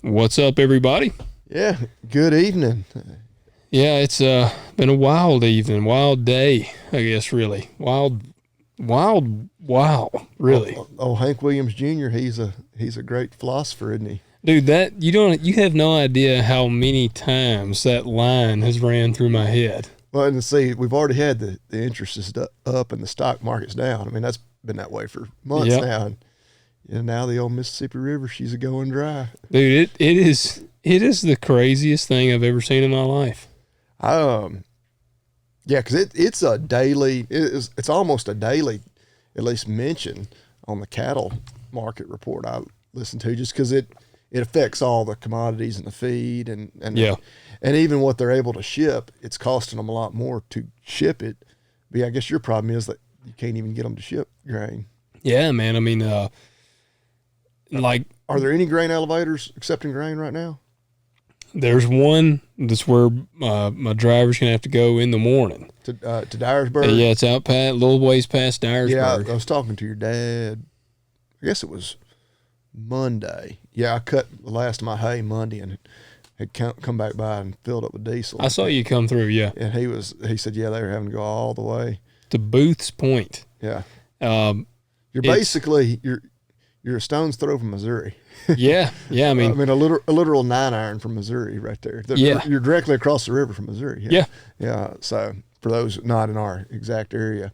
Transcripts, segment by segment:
What's up, everybody? Yeah, good evening. Yeah, it's been a wild evening, wild day, I guess. Really wow, really, Hank Williams Jr. He's a great philosopher, isn't he? dude. You have no idea how many times that line has ran through my head. Well, and see, we've already had the interest is up and the stock market's down. I mean, that's been that way for months Yep, now, and now the old Mississippi River, she's a going dry. dude. It is the craziest thing I've ever seen in my life. Um, yeah, because it's a daily, it's almost a daily, at least mention on the cattle market report I listen to, just because it affects all the commodities and the feed and Yeah, and even what they're able to ship. It's costing them a lot more to ship it. But yeah, I guess your problem is that you can't even get them to ship grain. yeah, man. I mean, like Are there any grain elevators accepting grain right now? there's one that's where my driver's gonna have to go in the morning. To Dyersburg? Yeah, it's out past, a little ways past Yeah, Dyersburg. I was talking to your dad. I guess it was Monday. Yeah, I cut the last of my hay Monday and had come back by and filled up with diesel. I saw you come through, yeah, And he said, yeah, they were having to go all the way. to Booth's Point. Yeah. Um, You're It's- basically, you're a stone's throw from Missouri. yeah, I mean, a literal 9-iron from Missouri right there. Yeah. You're directly across the river from Missouri. Yeah. Yeah. So for those not in our exact area.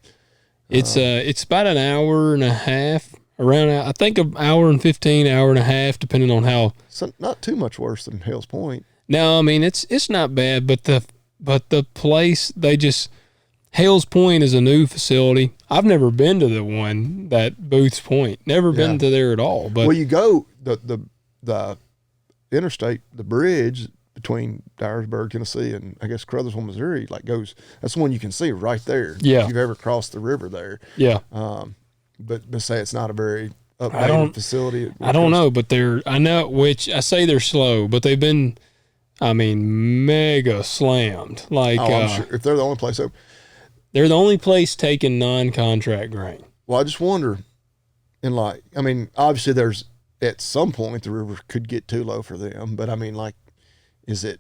it's about an hour and a half, around, I think an hour and 15, hour and a half, depending on how. So not too much worse than Hales Point. No, I mean, it's not bad, but the place, Hales Point is a new facility. I've never been to the one that Booth's Point. Never been Yeah. to there at all. But Well, you go the interstate, the bridge between Dyersburg, Tennessee, and I guess Crothersville, Missouri, that's the one you can see right there. Yeah. If you've ever crossed the river there. yeah, But say it's not a very don't- updated facility. I don't know, but I know, which I say they're slow, but they've been, I mean, mega slammed. Like, I'm sure if they're the only place open. they're the only place taking non-contract grain. Well, I just wonder, obviously there's, at some point the river could get too low for them, but I mean, like, is it,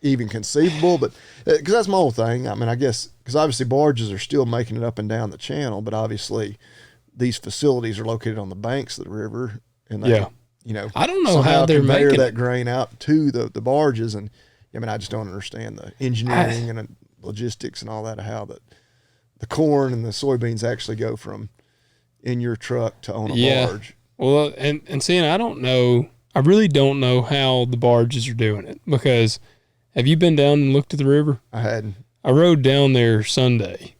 even conceivable? But, because that's my whole thing. I mean, I guess, because obviously barges are still making it up and down the channel, but obviously these facilities are located on the banks of the river, and they, Yeah. I don't know somehow how they're conveyor making that grain out to the barges. And I mean, I just don't understand the engineering and logistics and all that, how the corn and the soybeans actually go from in your truck to on a barge. Well, and seeing, I really don't know how the barges are doing it, because have you been down and looked at the river? I hadn't. I rode down there Sunday,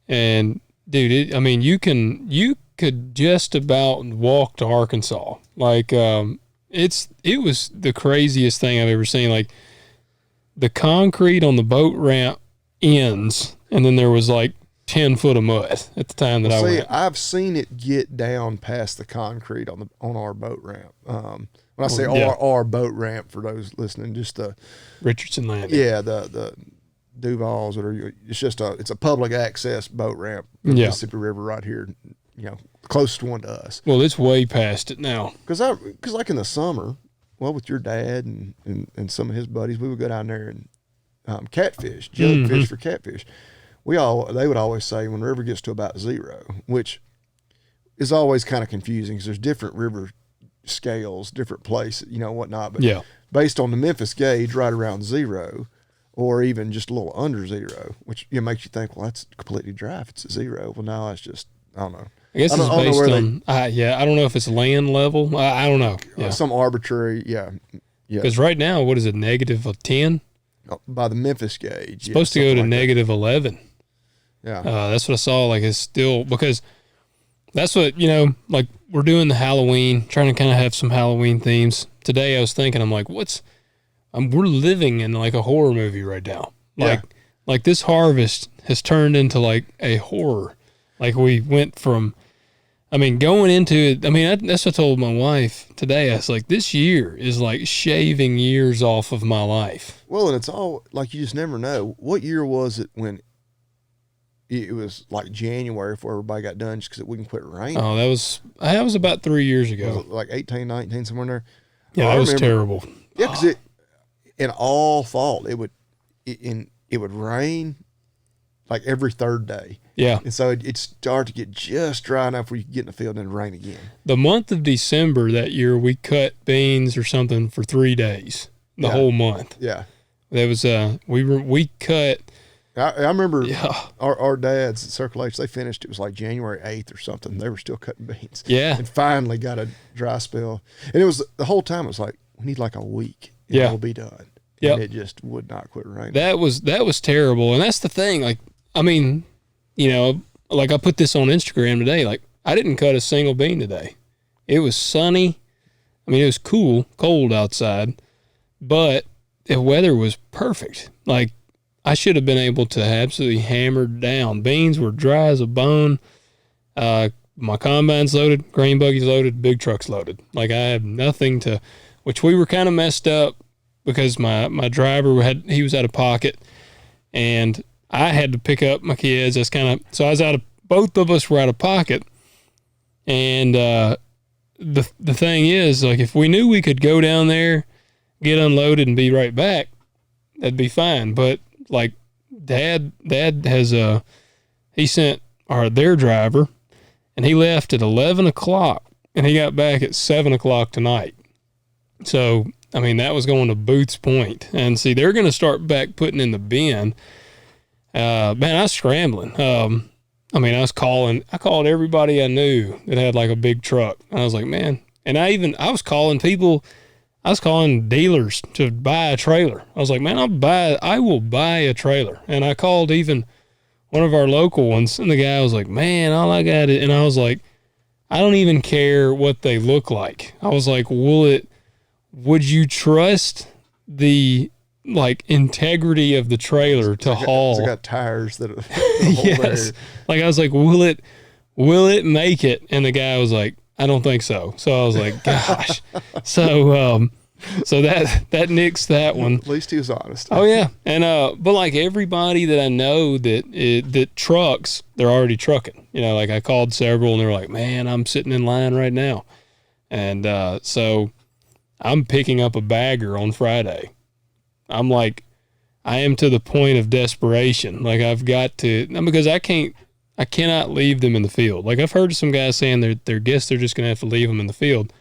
and dude, you could just about walk to Arkansas. Like, it was the craziest thing I've ever seen. Like, the concrete on the boat ramp ends, and then there was like 10 foot of mud at the time that I went. I've seen it get down past the concrete on our boat ramp. When I say our boat ramp, for those listening, just the Richardson Landing. yeah, the Duvals, it's a public access boat ramp. The Yeah. Mississippi River right here, the closest one to us. Well, it's way past it now. Because like in the summer, well, with your dad and some of his buddies, we would go down there and catfish, jellyfish for catfish. They would always say when the river gets to about zero, which is always kind of confusing because there's different river scales, different places, whatnot. But Yeah. based on the Memphis gauge, right around zero, or even just a little under zero, which makes you think, well, that's completely dry if it's at zero. Well, no, it's just, I don't know. I guess I it's don't know based where on, I don't know if it's land level. I don't know. Yeah. some arbitrary, yeah. Because right now, what is it, negative 10? By the Memphis gauge. Supposed to go to negative 11. Yeah. That's what I saw. Like, it's still, because that's what, like, we're doing the Halloween, trying to kind of have some Halloween themes. Today I was thinking, I'm like, we're living in like a horror movie right now. Like this harvest has turned into like a horror. Like, we went from, going into it. That's what I told my wife today. I was like, this year is like shaving years off of my life. Well, and it's all like, you just never know. What year was it when it was like January before everybody got done just because it wouldn't quit raining. Oh, that was about 3 years ago. Was it like 18, 19, somewhere in there? Yeah, Well, that was terrible. Yeah, because it in all fall it would rain like every third day. Yeah. And so it started to get just dry enough where you could get in the field and then rain again. The month of December that year, we cut beans or something for 3 days. The whole month. Yeah. That was we cut. I remember our dads at Circle H, they finished, it was like January 8th or something. They were still cutting beans. Yeah. And finally got a dry spell. And it was, the whole time it was like, we need like a week and it'll be done. Yeah. And it just would not quit raining. That was terrible. And that's the thing. Like, I mean, you know, like I put this on Instagram today. Like, I didn't cut a single bean today. It was sunny. I mean, it was cold outside, but the weather was perfect. Like, I should have been able to absolutely hammer down. Beans were dry as a bone. My combine's loaded, grain buggy's loaded, big truck's loaded. Like, I have nothing to, which we were kind of messed up because my driver he was out of pocket, and I had to pick up my kids. So I was both of us were out of pocket. And the thing is, like, if we knew we could go down there, get unloaded, and be right back, that'd be fine. But like, Dad has he sent their driver, and he left at 11 o'clock, and he got back at 7 o'clock tonight. So I mean, that was going to Booth's Point, and see, they're going to start back putting in the bin. Man, I was scrambling. I mean, I called everybody I knew that had like a big truck. And I was like, man, and I was calling people. I was calling dealers to buy a trailer. I was like, man, I will buy a trailer. And I called even one of our local ones, and the guy was like, man, all I got is, and I was like, I don't even care what they look like. I was like, would you trust the like integrity of the trailer to haul? It's got tires that are yes. Like, I was like, will it make it? And the guy was like, I don't think so. So I was like, gosh. So that nixed that one. At least he was honest. Oh yeah. And but like everybody that I know that trucks, they're already trucking. You know, like I called several and they were like, man, I'm sitting in line right now. And so I'm picking up a bagger on Friday. I'm like, I am to the point of desperation. Like, I've got to, because I cannot leave them in the field. Like, I've heard some guys saying they're just going to have to leave them in the field.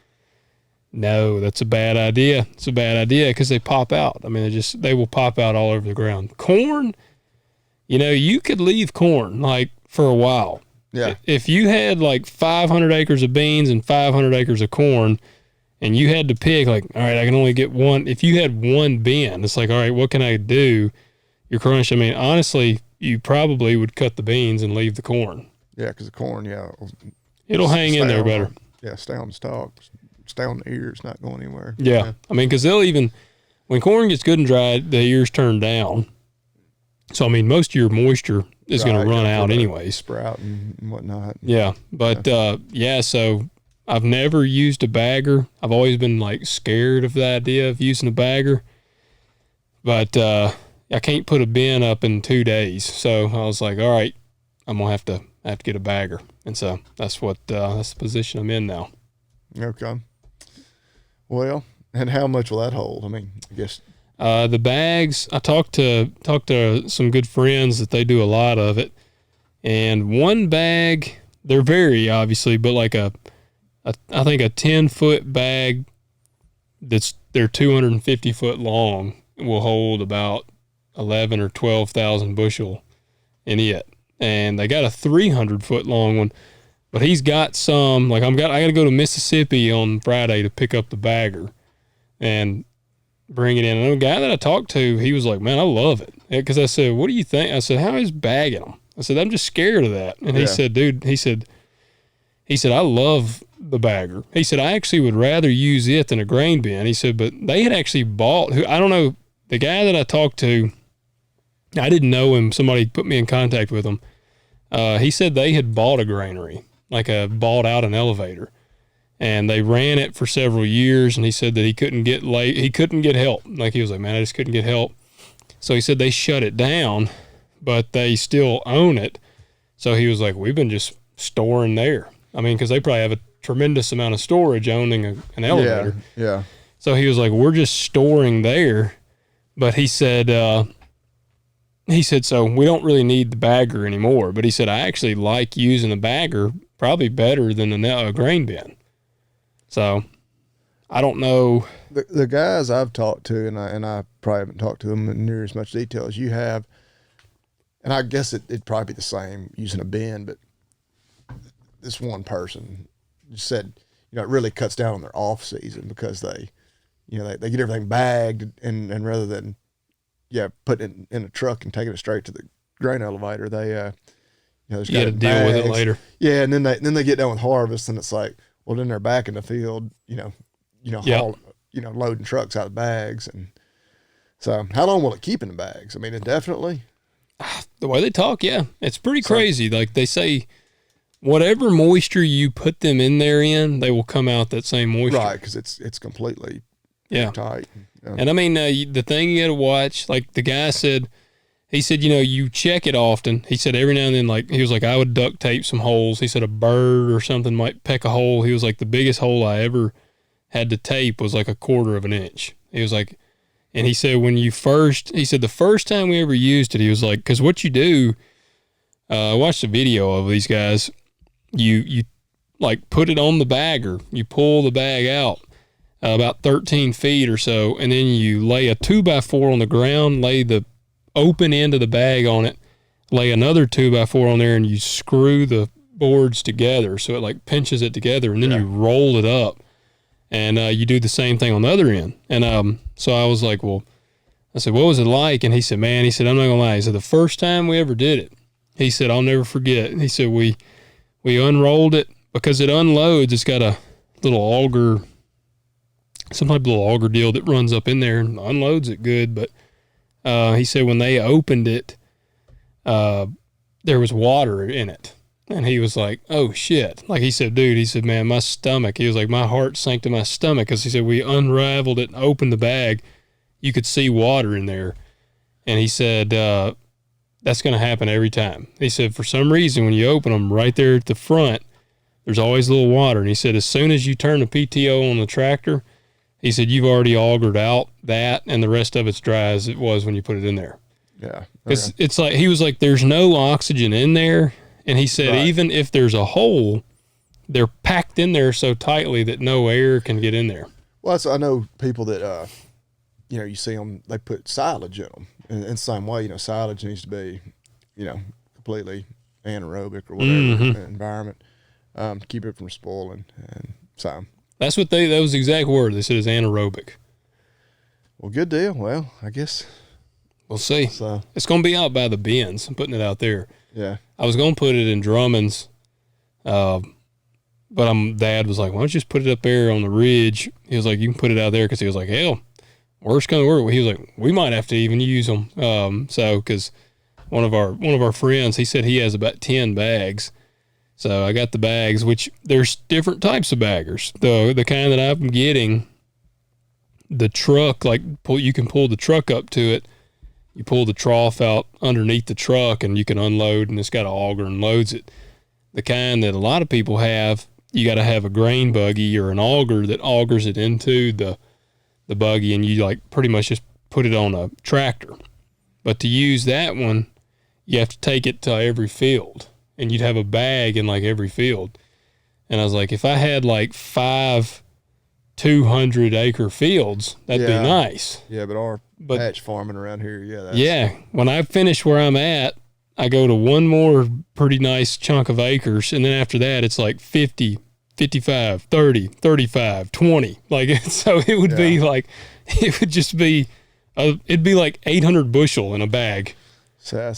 No, that's a bad idea. It's a bad idea because they pop out. I mean, they will pop out all over the ground. Corn, you know, you could leave corn like for a while. Yeah. If you had like 500 acres of beans and 500 acres of corn, and you had to pick, like, all right, I can only get one. If you had one bin, it's like, all right, what can I do? You're crushed. I mean, honestly, you probably would cut the beans and leave the corn. Yeah, because the corn, it'll hang in there better. Stay on the stalk, stay on the ear. It's not going anywhere. Yeah. I mean, because when corn gets good and dry, the ears turn down. So, I mean, most of your moisture is going to run out anyways. Sprout and whatnot. Yeah. But, so I've never used a bagger. I've always been like scared of the idea of using a bagger, but I can't put a bin up in 2 days. So I was like, all right, I'm gonna have to get a bagger, and so that's the position I'm in now. Okay. Well, and how much will that hold? I mean, I guess the bags. I talked to some good friends that they do a lot of it, and one bag, they're very obviously, but like I think a 10-foot bag they're 250 foot long will hold about 11 or 12,000 bushel in it. And they got a 300 foot long one, but he's got some, like I got to go to Mississippi on Friday to pick up the bagger and bring it in. And the guy that I talked to, he was like, man, I love it. Because I said, what do you think? I said, how is bagging them? I said, I'm just scared of that. And he said, dude, he said, I love the bagger. He said, I actually would rather use it than a grain bin. He said, but they had actually bought, I don't know, the guy that I talked to, I didn't know him. Somebody put me in contact with him. He said they had bought a granary, bought out an elevator, and they ran it for several years. And he said that he couldn't get help. Like, he was like, man, I just couldn't get help. So he said they shut it down, but they still own it. So he was like, we've been just storing there. I mean, because they probably have a tremendous amount of storage owning an elevator. Yeah. So he was like, we're just storing there. But he said, so we don't really need the bagger anymore. But he said, I actually like using the bagger probably better than the grain bin. So I don't know. The guys I've talked to, and I probably haven't talked to them in near as much detail as you have, and I guess it'd probably be the same using a bin, but this one person just said, it really cuts down on their off season because they get everything bagged and rather than putting it in a truck and taking it straight to the grain elevator, they there's You got to deal with it later. Yeah, and then they get done with harvest and it's like, well, then they're back in the field, loading trucks out of bags. And so how long will it keep in the bags? I mean, indefinitely. The way they talk, yeah, it's pretty crazy. Like they say, whatever moisture you put them in there in, they will come out that same moisture. Right, because it's completely tight. Yeah. And I mean, the thing you got to watch, like the guy said, he said, you check it often. He said every now and then, like he was like, I would duct tape some holes. He said a bird or something might peck a hole. He was like, the biggest hole I ever had to tape was like 1/4 of an inch. He was like, and he said he said the first time we ever used it, he was like, because what you do, I watched a video of these guys. You like put it on the bagger. You pull the bag out about 13 feet or so, and then you lay a 2x4 on the ground, lay the open end of the bag on it, lay another 2x4 on there, and you screw the boards together so it like pinches it together, and then you roll it up, and you do the same thing on the other end. And so I was like, well, I said, what was it like? And he said, man, I'm not gonna lie. He said, the first time we ever did it, he said, I'll never forget. He said, we unrolled it because it unloads. It's got a little auger, some type of little auger deal that runs up in there and unloads it good. But he said when they opened it, there was water in it. And he was like, oh, shit. Like he said, dude, he said, man, my stomach, he was like, my heart sank to my stomach because he said we unraveled it and opened the bag. You could see water in there. And he said, that's going to happen every time. He said, for some reason, when you open them right there at the front, there's always a little water. And he said, as soon as you turn the PTO on the tractor, he said, you've already augered out that and the rest of it's dry as it was when you put it in there. Yeah. It's like, he was like, there's no oxygen in there. And he said, even if there's a hole, they're packed in there so tightly that no air can get in there. Well, I know people that, you see them, they put silage in them. And in the same way, silage needs to be, completely anaerobic or whatever environment to keep it from spoiling. And so that's what that was the exact word. They said is anaerobic. Well, good deal. Well, I guess we'll see. So it's going to be out by the bins. I'm putting it out there. Yeah. I was going to put it in Drummond's, but Dad was like, why don't you just put it up there on the ridge? He was like, you can put it out there because he was like, hell, worst come to worst. He was like, we might have to even use them. Because one of our friends, he said he has about 10 bags. So I got the bags, which there's different types of baggers. The kind that I'm getting, the truck, you can pull the truck up to it. You pull the trough out underneath the truck and you can unload, and it's got an auger and loads it. The kind that a lot of people have, you got to have a grain buggy or an auger that augers it into the buggy, and you pretty much just put it on a tractor. But to use that one, you have to take it to every field, and you'd have a bag in every field. And I was like, if I had 5 200-acre fields, that'd be nice. Yeah, but patch farming around here, when I finish where I'm at, I go to one more pretty nice chunk of acres, and then after that, it's 50, 55, 30, 35, 20. So it would be it would just be, it'd be 800 bushel in a bag. So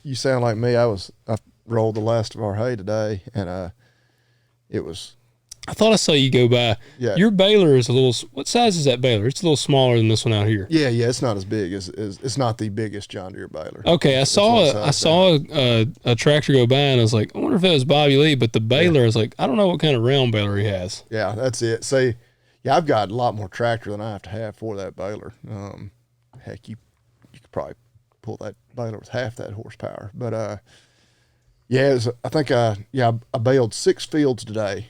you sound like me. I rolled the last of our hay today, and it was. I thought I saw you go by. Yeah. Your baler is what size is that baler? It's a little smaller than this one out here. Yeah, it's not as big as it's not the biggest John Deere baler. Okay, I saw a tractor go by, and I was like, I wonder if that was Bobby Lee, but the baler, I was like, I don't know what kind of round baler he has. Yeah, that's it. See, I've got a lot more tractor than I have to have for that baler. Heck, you could probably pull that baler with half that horsepower, but Yeah, I think I baled 6 fields today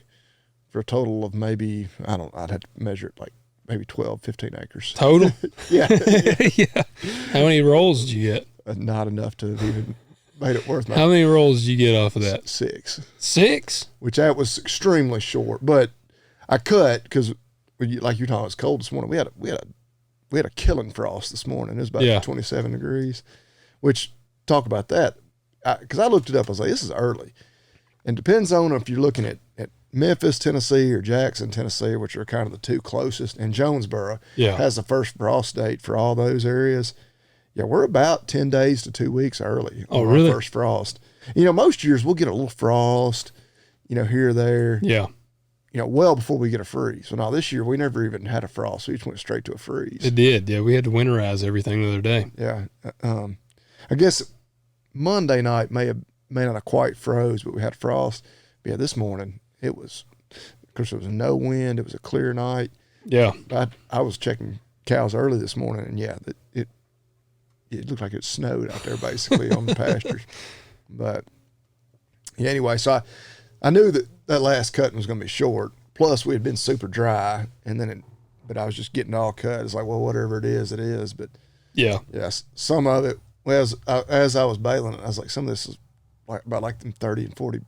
for a total of maybe, I'd have to measure it like maybe 12, 15 acres. Total? Yeah. Yeah. How many rolls did you get? Not enough to have even made it worth my How many rolls did you get off of that? 6, 6? which that was extremely short. But I cut because, like you talking, it's cold this morning. We had a killing frost this morning. It was about 27 degrees. Which, talk about that, because I looked it up. I was like, this is early, and depends on if you're looking at Memphis, Tennessee, or Jackson, Tennessee, which are kind of the two closest, and Jonesboro has the first frost date for all those areas. Yeah, we're about 10 days to 2 weeks early on our first frost. Most years we'll get a little frost, here or there. Yeah. Well before we get a freeze. So now this year we never even had a frost. We just went straight to a freeze. It did. Yeah, we had to winterize everything the other day. Yeah. I guess Monday night may not have quite froze, but we had frost. But yeah, this morning it was, of course, there was no wind. It was a clear night. Yeah. I was checking cows early this morning, and yeah, it looked like it snowed out there basically on the pastures. But yeah, anyway, so I knew that last cutting was going to be short. Plus, we had been super dry, and but I was just getting all cut. It's like, well, whatever it is, it is. But yeah, yes, some of it. Well, as I was baling it, I was like, some of this is about them 30 and 40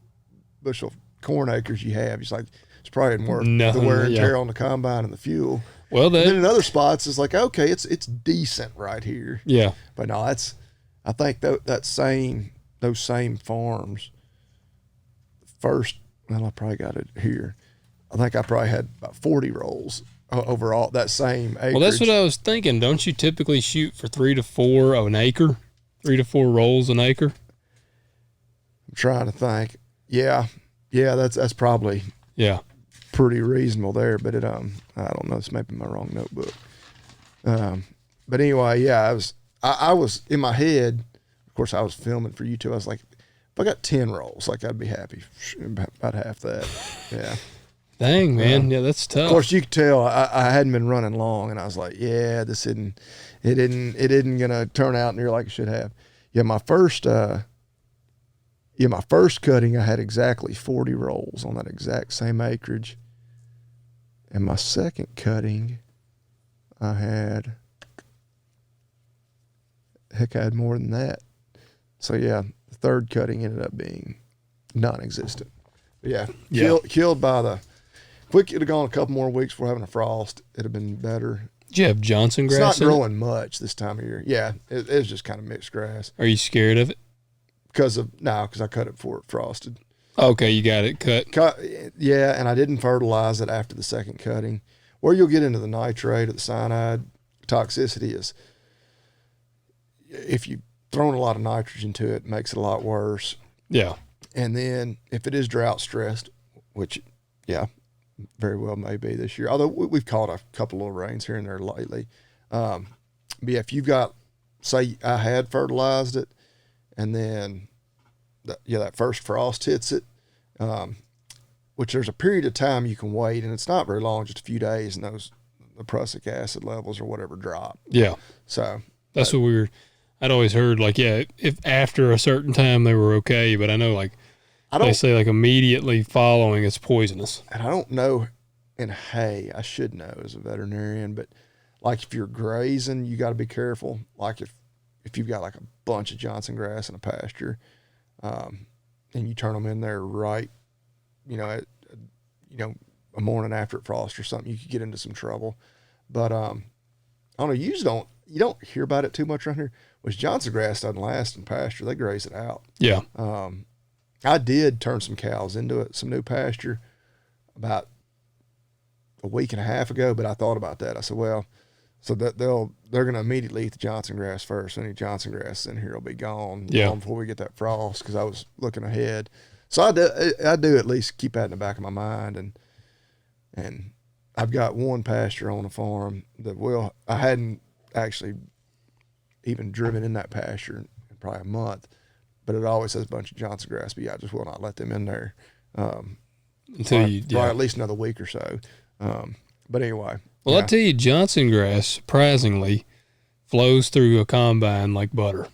bushel corn acres you have. It's like it's probably worth the wear and tear on the combine and the fuel. Well, then in other spots, it's like, okay, it's decent right here. Yeah, but no, I think those same farms. First, well, I probably got it here. I think I probably had about 40 rolls overall. That same acreage. Well, that's what I was thinking. Don't you typically shoot for 3 to 4 an acre? 3 to 4 rolls an acre? I'm trying to think. Yeah, that's probably pretty reasonable there. But I don't know. This may be my wrong notebook. But anyway, yeah, I was in my head. Of course, I was filming for you two. I was like, if I got 10 rolls, like I'd be happy. About half that. Yeah. Dang, man. Yeah, that's tough. Of course, you could tell I hadn't been running long, and I was like, yeah, it isn't gonna turn out near like it should have. Yeah, my first cutting, I had exactly 40 rolls on that exact same acreage. And my second cutting, I had more than that. So yeah, the third cutting ended up being non-existent. But yeah. Killed by the. If we could have gone a couple more weeks before having a frost, it'd have been better. Did you have Johnson grass? It's not growing much this time of year. Yeah, it was just kind of mixed grass. Are you scared of it? Because I cut it before it frosted. Okay, you got it cut. Yeah, and I didn't fertilize it after the second cutting. Where you'll get into the nitrate or the cyanide toxicity is if you've thrown a lot of nitrogen to it, it makes it a lot worse. Yeah. And then if it is drought stressed, which, yeah, very well may be this year, although we've caught a couple of rains here and there lately. But yeah, if you've got, say I had fertilized it, and then that first frost hits it, which there's a period of time you can wait, and it's not very long, just a few days, and the prussic acid levels or whatever drop. Yeah. So that's what I'd always heard, like, yeah, if after a certain time they were okay, but I know, like, they say, like, immediately following it's poisonous. And I don't know in hay, I should know as a veterinarian, but like if you're grazing, you got to be careful. Like if you've got like a bunch of Johnson grass in a pasture, and you turn them in there right, a morning after it frosts or something, you could get into some trouble. But I don't know, you don't hear about it too much around here. Which Johnson grass doesn't last in pasture; they graze it out. Yeah. I did turn some cows into it, some new pasture, about a week and a half ago. But I thought about that. I said, well, so that they're going to immediately eat the Johnson grass first. Any Johnson grass in here will be gone long before we get that frost. Because I was looking ahead, so I do at least keep that in the back of my mind. And I've got one pasture on the farm that I hadn't actually even driven in that pasture in probably a month. But it always has a bunch of Johnson grass, but yeah, I just will not let them in there until probably at least another week or so. But anyway. Well, I tell you, Johnson grass, surprisingly, flows through a combine like butter.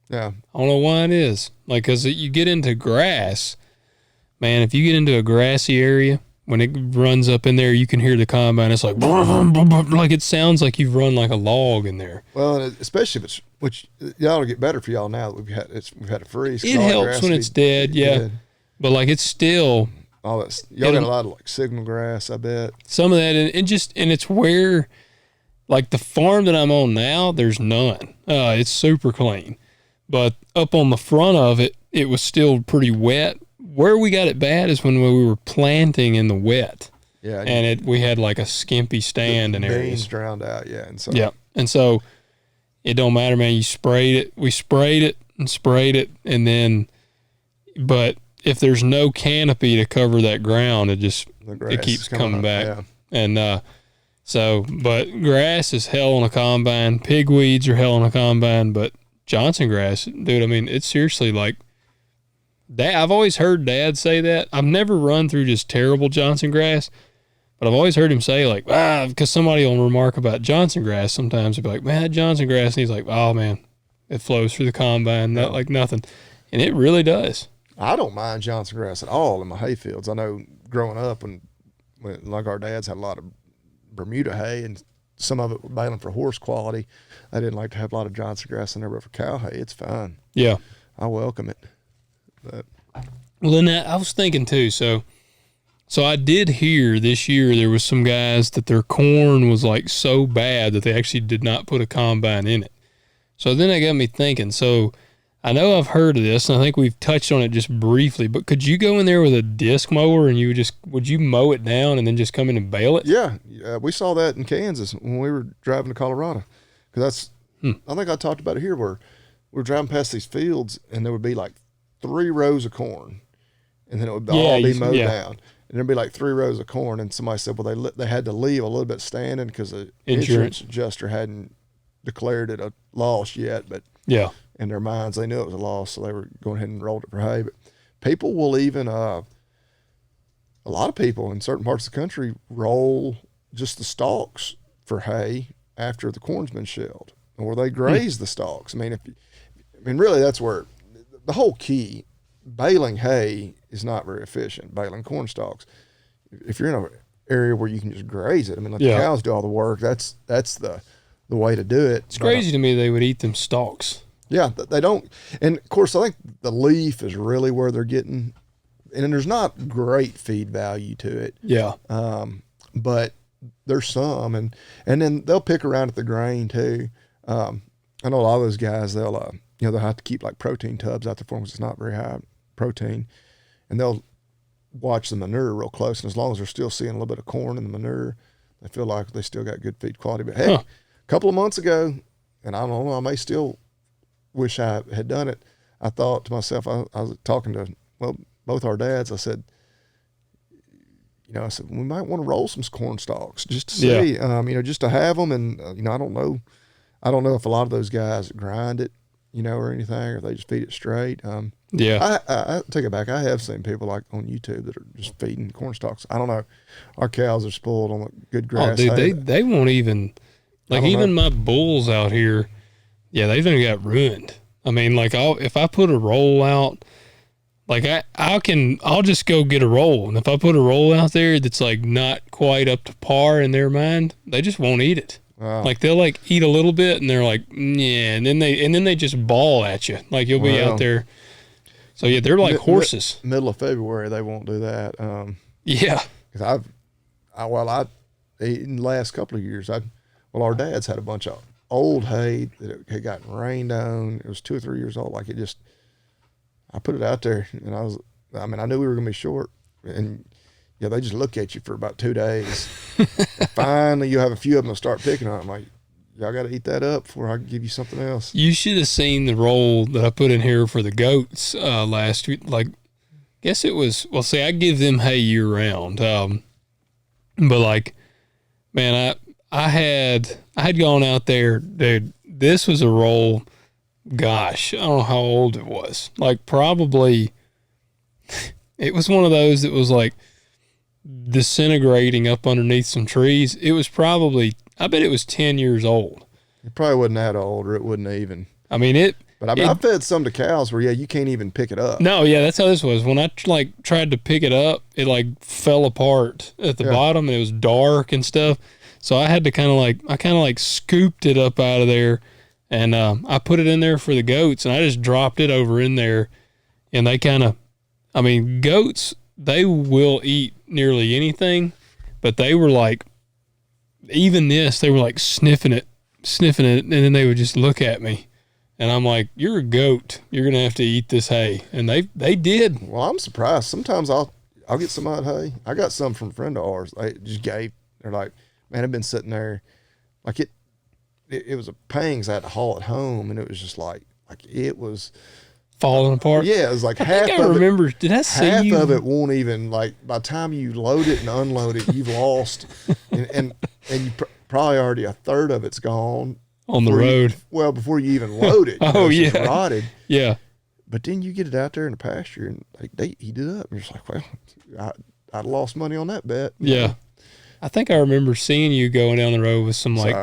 Yeah. I don't know why it is. Like, because you get into grass, man, if you get into a grassy area, when it runs up in there, you can hear the combine. It's like, like it sounds like you've run like a log in there. Well, and especially if it's, which y'all will get better for y'all now that we've had a freeze. It helps when it's dead, yeah. Dead. But like it's still. All that, y'all got a lot of like signal grass, I bet. Some of that, and it's where, like the farm that I'm on now, there's none. It's super clean. But up on the front of it, it was still pretty wet. Where we got it bad is when we were planting in the wet. Yeah. And we had like a skimpy stand in areas. Beans drowned out, yeah. And so. Yeah. And so it don't matter, man. You sprayed it. We sprayed it. And then, but if there's no canopy to cover that ground, it keeps coming back. Yeah. And but grass is hell on a combine. Pigweeds are hell on a combine, but Johnson grass, dude, I mean, it's seriously like, I've always heard Dad say that. I've never run through just terrible Johnson grass, but I've always heard him say like, because somebody will remark about Johnson grass sometimes. They'll be like, man, that Johnson grass. And he's like, oh, man, it flows through the combine, not like nothing. And it really does. I don't mind Johnson grass at all in my hay fields. I know growing up when like our dads had a lot of Bermuda hay and some of it was baling for horse quality. I didn't like to have a lot of Johnson grass in there, but for cow hay, it's fine. Yeah. I welcome it. But. Well, then I was thinking too, so I did hear this year there was some guys that their corn was like so bad that they actually did not put a combine in it. So then that got me thinking, so I know I've heard of this, and I think we've touched on it just briefly, but could you go in there with a disc mower and would you mow it down and then just come in and bale it? Yeah. We saw that in Kansas when we were driving to Colorado. Because I think I talked about it here where we're driving past these fields and there would be like 3 rows of corn and then it would all be mowed down. And there'd be like 3 rows of corn, and somebody said, well, they had to leave a little bit standing because the insurance adjuster hadn't declared it a loss yet, but in their minds they knew it was a loss, so they were going ahead and rolled it for hay. But people will even a lot of people in certain parts of the country roll just the stalks for hay after the corn's been shelled, or they graze the stalks. I mean, really that's where the whole key. Baling hay is not very efficient. Baling corn stalks, if you're in an area where you can just graze it, I mean, let the cows do all the work. That's the way to do it. It's crazy to me they would eat them stalks. Yeah, they don't. And of course, I think the leaf is really where they're getting, and there's not great feed value to it. Yeah. But there's some, and then they'll pick around at the grain too. I know a lot of those guys, they'll have to keep like protein tubs out there for them because it's not very high protein, and they'll watch the manure real close, and as long as they're still seeing a little bit of corn in the manure, they feel like they still got good feed quality. But hey, a couple of months ago, and I don't know, I may still wish I had done it, I thought to myself, I was talking to both our dads, I said we might want to roll some corn stalks just to see, just to have them, and I don't know if a lot of those guys grind it, or anything, or they just feed it straight. I take it back. I have seen people like on YouTube that are just feeding corn stalks. I don't know. Our cows are spoiled on good grass. Oh, dude, they won't even, like even my bulls out here, they've even got ruined. I mean, like if I put a roll out, like I'll just go get a roll. And if I put a roll out there that's like not quite up to par in their mind, they just won't eat it. Wow. Like they'll like eat a little bit and they're like, yeah, and then they just bawl at you. Like you'll be out there. So they're like horses. Middle of February they won't do that. Because in the last couple of years, our dad's had a bunch of old hay that had gotten rained on. It was 2 or 3 years old. Like I put it out there, and I knew we were gonna be short, and they just look at you for about 2 days. Finally, you have a few of them that start picking on it. I'm like, y'all got to eat that up before I can give you something else. You should have seen the roll that I put in here for the goats last week. Like, guess it was, I give them hay year round. But like, man, I had gone out there, dude, this was a roll. Gosh, I don't know how old it was. Like probably, it was one of those that was like, disintegrating up underneath some trees. It was probably, I bet it was 10 years old. It probably wasn't that old, or it wouldn't even. I mean, But I mean, I fed some to cows where, you can't even pick it up. No, yeah, that's how this was. When I tried to pick it up, it like fell apart at the bottom, and it was dark and stuff. So I had to kind of scooped it up out of there, and I put it in there for the goats, and I just dropped it over in there, and they goats, they will eat nearly anything, but they were like, even this, they were like sniffing it, and then they would just look at me. And I'm like, you're a goat. You're going to have to eat this hay. And they did. Well, I'm surprised. Sometimes I'll get some of that hay. I got some from a friend of ours. They just gave. They're like, man, I've been sitting there. Like it was a pain because I had to haul it home. And it was just like it was falling apart. Yeah, it was like half of remember, it. Did I see half you? of it won't even, like, by the time you load it and unload it, you've lost. and you probably already a third of it's gone. On the road. Before you even load it. It's just rotted. Yeah. But then you get it out there in the pasture and they eat it up. And you're just like, well, I'd lost money on that bet. Yeah. I think I remember seeing you going down the road with some like.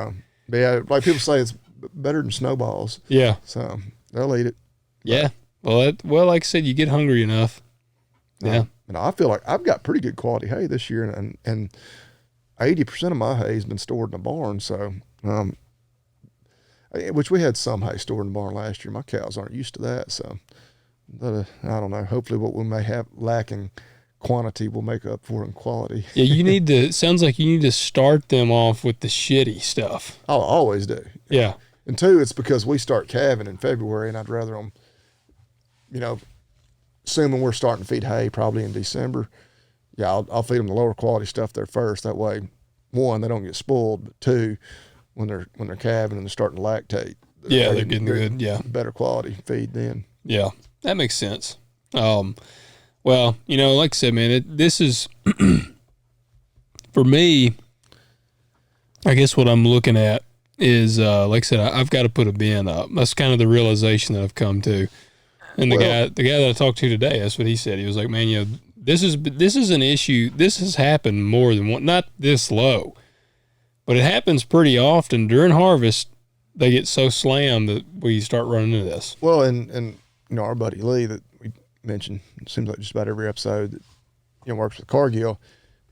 But yeah, like people say, it's better than snowballs. Yeah. So they'll eat it. Yeah. Well, like I said, you get hungry enough. Yeah. And I feel like I've got pretty good quality hay this year, and 80% of my hay has been stored in a barn. So, which we had some hay stored in the barn last year. My cows aren't used to that. So, but, I don't know. Hopefully what we may have lacking quantity will make up for in quality. Yeah, you need to, it sounds like you need to start them off with the shitty stuff. I'll always do. Yeah. And two, it's because we start calving in February, and I'd rather them, assuming we're starting to feed hay probably in December, I'll feed them the lower quality stuff there first. That way, one, they don't get spoiled, but two, when they're calving and they're starting to lactate, they're getting good. Yeah, better quality feed then. Yeah, that makes sense. Well, like I said, man, this is for me. I guess what I'm looking at is, like I said, I've got to put a bin up. That's kind of the realization that I've come to. And the guy that I talked to today, that's what he said. He was like, man, this is an issue. This has happened more than one, not this low, but it happens pretty often during harvest. They get so slammed that we start running into this. Well, and our buddy Lee that we mentioned, it seems like just about every episode that, works with Cargill,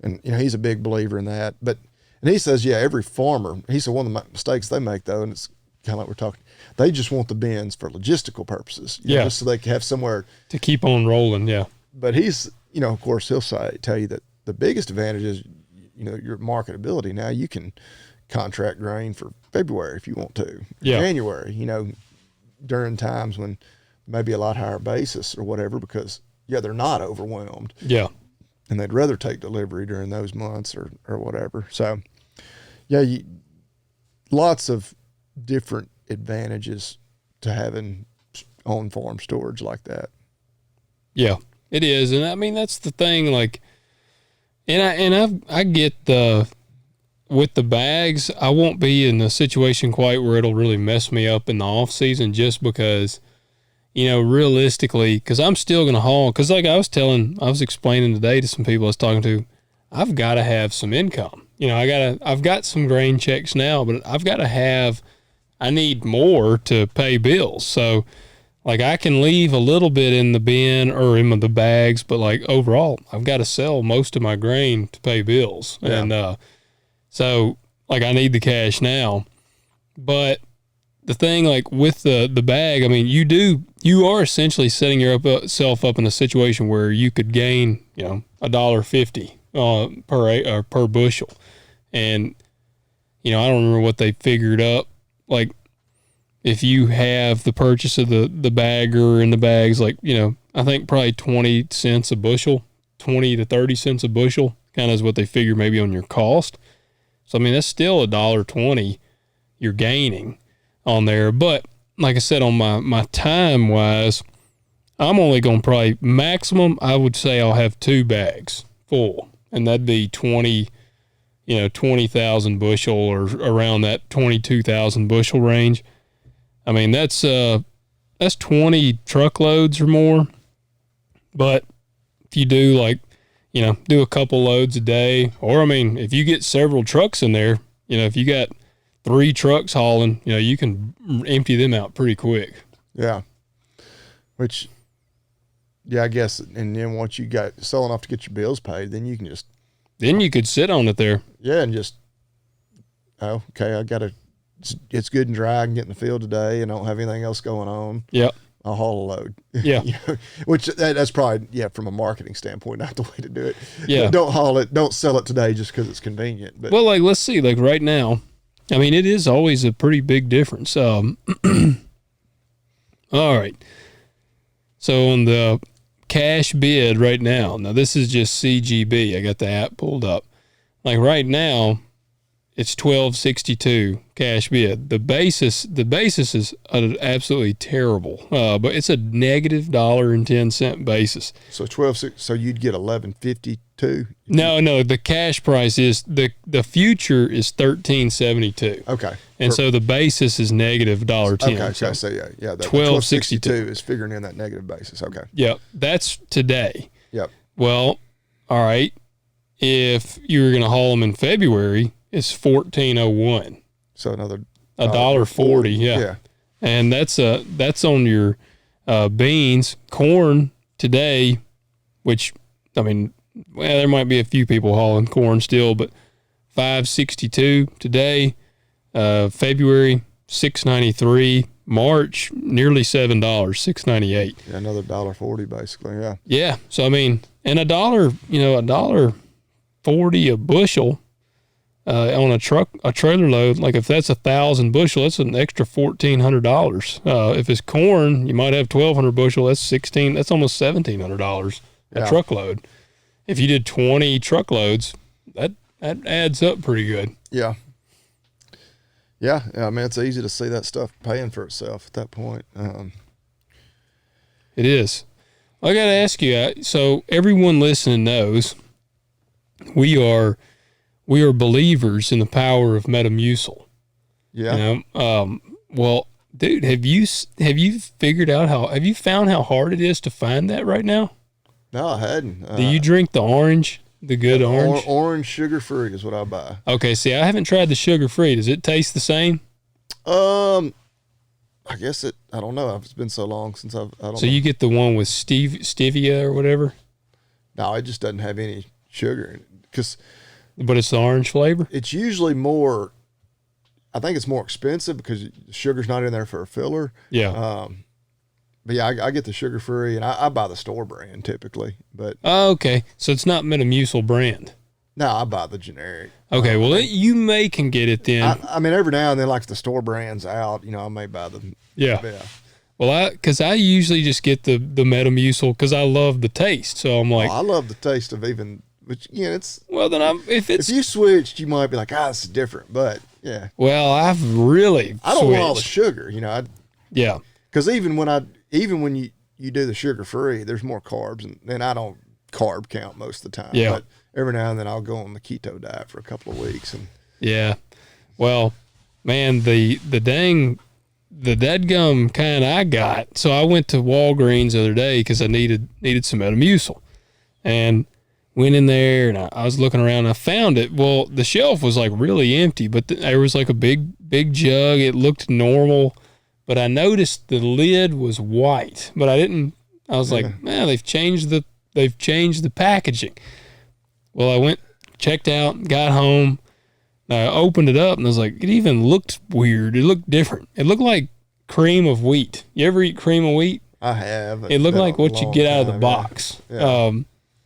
and, he's a big believer in that. And he says, every farmer, he said one of the mistakes they make, though, and it's kind of like we're talking, they just want the bins for logistical purposes. Just so they can have somewhere to keep on rolling. Yeah. But he's, of course, he'll tell you that the biggest advantage is, your marketability. Now you can contract grain for February if you want to. January, during times when maybe a lot higher basis or whatever, because they're not overwhelmed. Yeah. And they'd rather take delivery during those months or whatever. So lots of different advantages to having on-farm storage like that. Yeah, it is. And I mean, that's the thing, like, I get with the bags, I won't be in a situation quite where it'll really mess me up in the off season, just because, realistically, because I'm still going to haul. Because like I was explaining today to some people I was talking to, I've got to have some income. I've got some grain checks now, but I need more to pay bills. So like I can leave a little bit in the bin or in the bags, but like overall, I've got to sell most of my grain to pay bills. Yeah. And so like I need the cash now. But the thing, like with the bag, I mean, you are essentially setting yourself up in a situation where you could gain, $1.50 per bushel. And, I don't remember what they figured up. Like, if you have the purchase of the bagger and the bags, like, I think probably 20 cents a bushel, 20 to 30 cents a bushel, kind of is what they figure maybe on your cost. So, I mean, that's still $1.20 you're gaining on there. But like I said, on my time wise, I'm only going to probably maximum, I would say I'll have 2 bags full, and that'd be 20,000 bushel or around that 22,000 bushel range. I mean, that's 20 truckloads or more. But if you do do a couple loads a day, or I mean, if you get several trucks in there, if you got 3 trucks hauling, you can empty them out pretty quick. Yeah. Which, yeah, I guess, and then once you got sell enough to get your bills paid, then you can just. Then you could sit on it there. Yeah, and just, oh, okay, it's good and dry. I can get in the field today and I don't have anything else going on. Yep. I'll haul a load. Yeah. Which that's probably, from a marketing standpoint, not the way to do it. Yeah. Don't haul it. Don't sell it today just because it's convenient. But well, like, let's see, like right now, I mean, it is always a pretty big difference. All right. So on the cash bid right now this is just CGB. I got the app pulled up. Like right now, it's $12.62 cash bid. The basis is absolutely terrible, but it's a negative $1.10 basis. So 12.6. So you'd get 11.52. No. The cash price is the future is $13.72. Okay. And so the basis is negative $1.10. Okay. So yeah. The 12.62 is figuring in that negative basis. Okay. Yep. That's today. Yep. Well, all right. If you were going to haul them in February, it's $14.01. So another $1.40. Yeah. And that's on your beans. Corn today, which, I mean, well, there might be a few people hauling corn still, but $5.62 today. February $6.93. March nearly $7, $6.98. Yeah, another $1.40 basically. Yeah. Yeah. So I mean, and $1.40 a bushel on a trailer load. Like if that's 1,000 bushel, that's an extra $1,400. If it's corn, you might have 1,200 bushel. That's That's almost $1,700 a truckload. If you did 20 truckloads, that adds up pretty good. Yeah. Yeah, I mean, it's easy to see that stuff paying for itself at that point. It is. I got to ask you, so everyone listening knows we are believers in the power of Metamucil. Yeah. You know? Well, dude, have you found how hard it is to find that right now? No, I hadn't. Do you drink the orange? The good orange? Orange sugar-free is what I buy. Okay, see, I haven't tried the sugar-free. Does it taste the same? I guess I don't know. It's been so long since I don't know. So you get the one with stevia or whatever? No, it just doesn't have any sugar in it. But it's the orange flavor? It's usually more, I think it's more expensive because the sugar's not in there for a filler. Yeah. But yeah, I get the sugar-free, and I buy the store brand typically. But okay. So it's not Metamucil brand. No, I buy the generic. Okay, well, you can get it then. I mean, every now and then, like the store brand's out, I may buy them. Yeah. Well, because I usually just get the Metamucil because I love the taste. So I'm like, I love the taste of even, which it's. Well, then if you switched, you might be like, this is different, but yeah. Well, I've really. I don't want all the sugar, Yeah. Because even when you do the sugar-free, there's more carbs, and I don't carb count most of the time. Yeah. But every now and then I'll go on the keto diet for a couple of weeks. And yeah. Well, man, the dadgum kind I got. So I went to Walgreens the other day because I needed some Metamucil, and went in there and I was looking around. And I found it. Well, the shelf was like really empty, but there was like a big jug. It looked normal. But I noticed the lid was white, but I was like, man, they've changed the packaging. Well, I went, checked out, got home, and I opened it up and I was like, it even looked weird. It looked different. It looked like cream of wheat. You ever eat cream of wheat? I have. It looked like what you get out of the box. Yeah.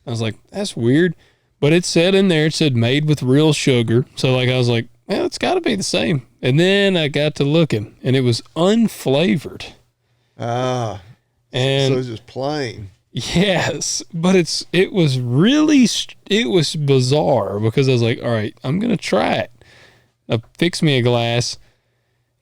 I was like, that's weird. But it said in there, it said made with real sugar. So like, I was like, well, it's got to be the same. And then I got to looking, and it was unflavored. And so it's just plain. Yes, but it was bizarre because I was like, all right, I'm gonna try it. I fixed me a glass,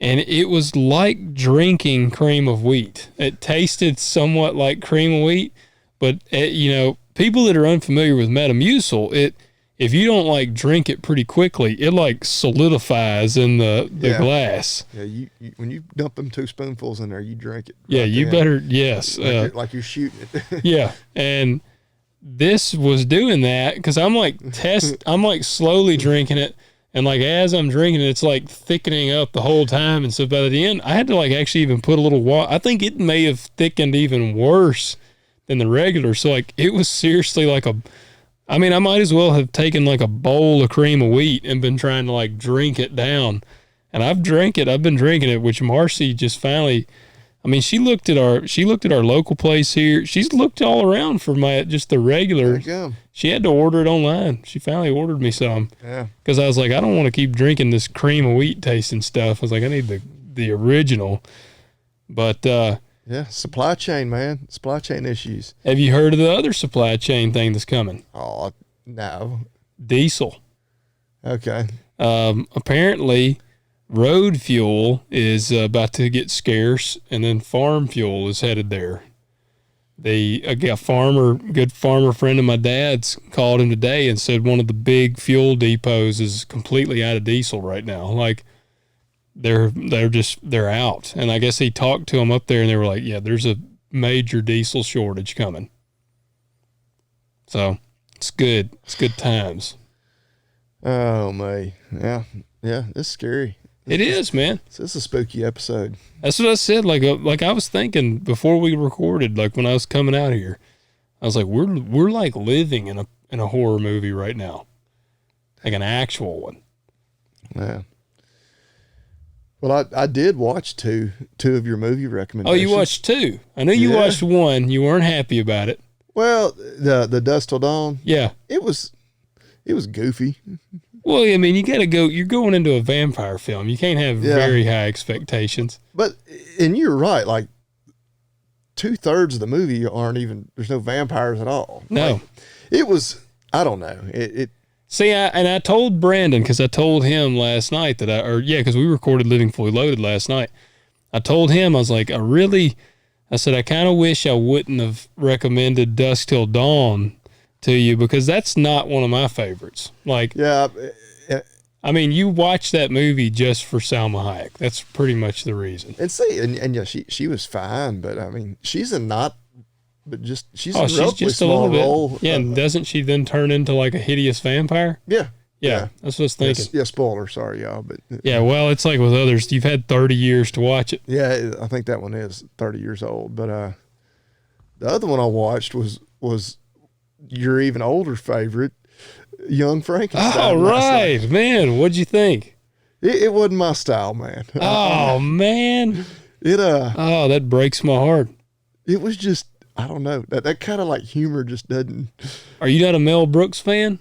and it was like drinking cream of wheat. It tasted somewhat like cream of wheat, but people that are unfamiliar with Metamucil, if you don't like drink it pretty quickly, it like solidifies in the glass. Yeah, you when you dump them 2 spoonfuls in there, you drink it. Yeah, you better. Yes, like you're shooting it. Yeah, and this was doing that because I'm like slowly drinking it, And like as I'm drinking it, it's like thickening up the whole time. And so by the end, I had to like actually even put a little water. I think it may have thickened even worse than the regular. So like it was seriously like I might as well have taken like a bowl of cream of wheat and been trying to like drink it down. And I've been drinking it, which Marcy just finally, she looked at our local place here. She's looked all around for just the regular. There you go. She had to order it online. She finally ordered me some. Yeah. Because I was like, I don't want to keep drinking this cream of wheat tasting stuff. I was like, I need the original. But yeah, supply chain, man. Supply chain issues. Have you heard of the other supply chain thing that's coming? Oh, no. Diesel. Okay. Apparently, road fuel is about to get scarce, and then farm fuel is headed there. A good farmer friend of my dad's called him today and said one of the big fuel depots is completely out of diesel right now. Like they're out. And I guess he talked to them up there and they were like, yeah, there's a major diesel shortage coming. So it's good. It's good times. Oh, my. Yeah. Yeah. It's scary. It is, man. This is a spooky episode. That's what I said. Like I was thinking before we recorded, like when I was coming out here, I was like, we're like living in a horror movie right now, like an actual one. Yeah. Well, I did watch two of your movie recommendations. Oh, you watched two? I know you watched one. You weren't happy about it. Well, the Dusk Till Dawn. Yeah. It was goofy. Well, you got to go. You're going into a vampire film. You can't have very high expectations. And you're right. Like 2/3 of the movie there's no vampires at all. No. Like, it was, I don't know. See, I told Brandon, because I told him last night because we recorded Living Fully Loaded last night. I told him, I was like, I said, I kind of wish I wouldn't have recommended Dusk Till Dawn to you because that's not one of my favorites. Like, yeah. You watch that movie just for Salma Hayek. That's pretty much the reason. And yeah, she was fine, but she's a she's just a little bit. Yeah, and doesn't she then turn into like a hideous vampire? Yeah. Yeah, that's what I was thinking. Yeah, spoiler, sorry, y'all. But yeah, well, it's like with others. You've had 30 years to watch it. Yeah, I think that one is 30 years old. But the other one I watched was your even older favorite, Young Frankenstein. Oh, right. Man, what'd you think? It wasn't my style, man. Oh, man. That breaks my heart. It was just, I don't know. That kind of like humor just doesn't. Are you not a Mel Brooks fan?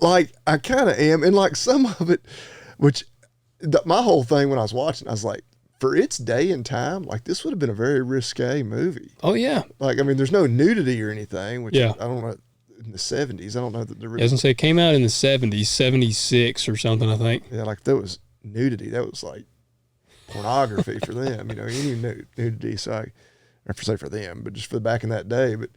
Like, I kind of am. And like some of it, my whole thing when I was watching, I was like, for its day and time, like this would have been a very risque movie. Oh, yeah. Like, there's no nudity or anything, which I don't know. In the 70s, I don't know that there really. I was gonna say it came out in the 70s, 76 or something, I think. Yeah, like there was nudity. That was like pornography for them, any nudity. So I have to say for them, but just for back in that day. But